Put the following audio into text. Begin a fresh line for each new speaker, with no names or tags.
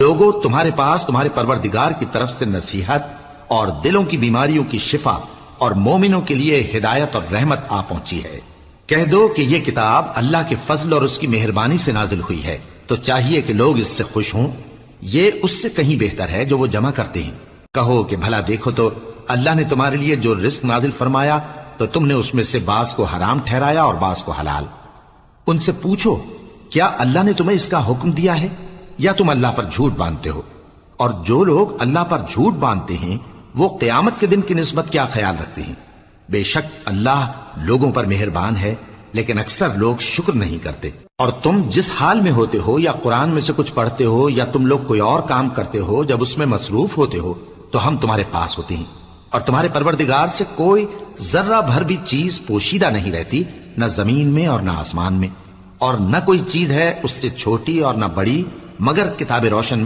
لوگوں تمہارے پاس تمہارے پروردگار کی طرف سے نصیحت اور دلوں کی بیماریوں کی شفا اور مومنوں کے لیے ہدایت اور رحمت آ پہنچی ہے۔ کہہ دو کہ یہ کتاب اللہ کے فضل اور اس کی مہربانی سے نازل ہوئی ہے، تو چاہیے کہ لوگ اس سے خوش ہوں، یہ اس سے کہیں بہتر ہے جو وہ جمع کرتے ہیں۔ کہو کہ بھلا دیکھو تو اللہ نے تمہارے لیے جو رزق نازل فرمایا تو تم نے اس میں سے بعض کو حرام ٹھہرایا اور بعض کو حلال۔ ان سے پوچھو کیا اللہ نے تمہیں اس کا حکم دیا ہے یا تم اللہ پر جھوٹ باندھتے ہو؟ اور جو لوگ اللہ پر جھوٹ باندھتے ہیں وہ قیامت کے دن کی نسبت کیا خیال رکھتے ہیں؟ بے شک اللہ لوگوں پر مہربان ہے، لیکن اکثر لوگ شکر نہیں کرتے۔ اور تم جس حال میں ہوتے ہو، یا قرآن میں سے کچھ پڑھتے ہو یا تم لوگ کوئی اور کام کرتے ہو، جب اس میں مصروف ہوتے ہو تو ہم تمہارے پاس ہوتے ہیں، اور تمہارے پروردگار سے کوئی ذرہ بھر بھی چیز پوشیدہ نہیں رہتی، نہ زمین میں اور نہ آسمان میں، اور نہ کوئی چیز ہے اس سے چھوٹی اور نہ بڑی مگر کتاب روشن